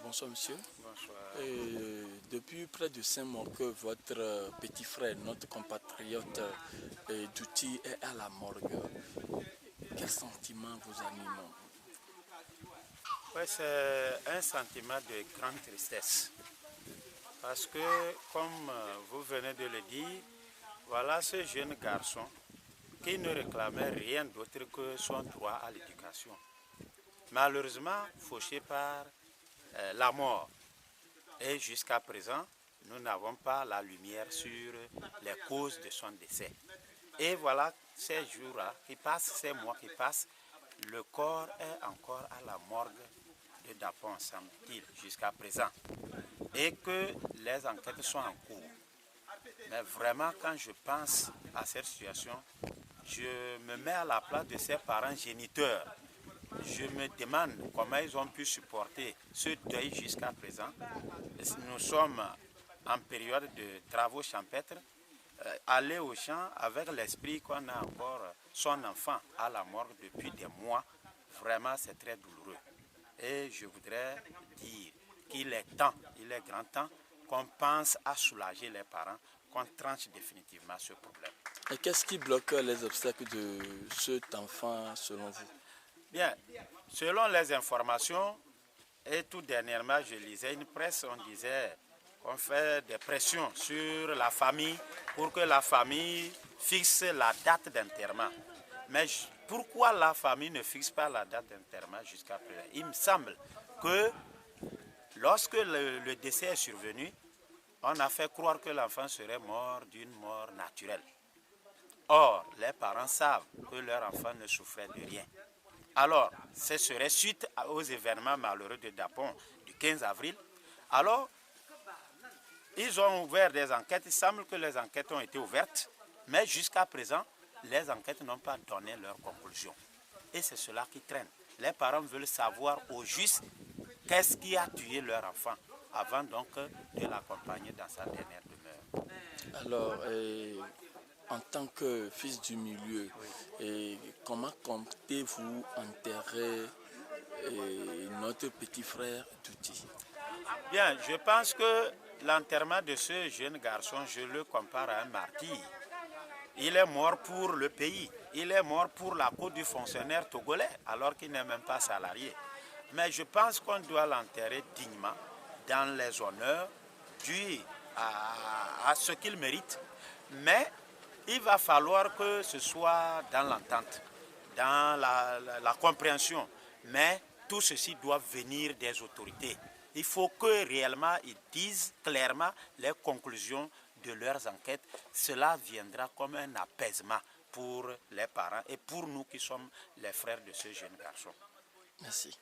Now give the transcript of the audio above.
Bonsoir monsieur. Bonsoir. Depuis près de 5 mois que votre petit frère, notre compatriote Douti est à la morgue, quel sentiment vous anime? Oui, c'est un sentiment de grande tristesse. Parce que, comme vous venez de le dire, voilà ce jeune garçon qui ne réclamait rien d'autre que son droit à l'éducation. Malheureusement, fauché par la mort. Et jusqu'à présent, nous n'avons pas la lumière sur les causes de son décès. Et voilà ces jours-là qui passent, ces mois qui passent, le corps est encore à la morgue de Dapon, semble-t-il, jusqu'à présent. Et que les enquêtes sont en cours. Mais vraiment, quand je pense à cette situation, je me mets à la place de ses parents géniteurs. Je me demande comment ils ont pu supporter ce deuil jusqu'à présent. Nous sommes en période de travaux champêtres. Aller au champ avec l'esprit qu'on a encore son enfant à la morgue depuis des mois, vraiment c'est très douloureux. Et je voudrais dire qu'il est temps, il est grand temps qu'on pense à soulager les parents, qu'on tranche définitivement ce problème. Et qu'est-ce qui bloque les obstacles de cet enfant selon vous? Bien, selon les informations, et tout dernièrement je lisais une presse, on disait qu'on fait des pressions sur la famille pour que la famille fixe la date d'enterrement. Mais pourquoi la famille ne fixe pas la date d'enterrement jusqu'à présent? Il me semble que lorsque le décès est survenu, on a fait croire que l'enfant serait mort d'une mort naturelle. Or, les parents savent que leur enfant ne souffrait de rien. Alors, ce serait suite aux événements malheureux de Dapon du 15 avril. Alors, ils ont ouvert des enquêtes. Il semble que les enquêtes ont été ouvertes, mais jusqu'à présent, les enquêtes n'ont pas donné leur conclusion. Et c'est cela qui traîne. Les parents veulent savoir au juste qu'est-ce qui a tué leur enfant, avant donc de l'accompagner dans sa dernière demeure. Alors, en tant que fils du milieu, comment comptez-vous enterrer notre petit frère Douti? Bien, je pense que l'enterrement de ce jeune garçon, je le compare à un martyr. Il est mort pour le pays, il est mort pour la cause du fonctionnaire togolais, alors qu'il n'est même pas salarié. Mais je pense qu'on doit l'enterrer dignement, dans les honneurs, dus à ce qu'il mérite. Mais il va falloir que ce soit dans l'entente, dans la compréhension. Mais tout ceci doit venir des autorités. Il faut que réellement ils disent clairement les conclusions de leurs enquêtes. Cela viendra comme un apaisement pour les parents et pour nous qui sommes les frères de ce jeune garçon. Merci.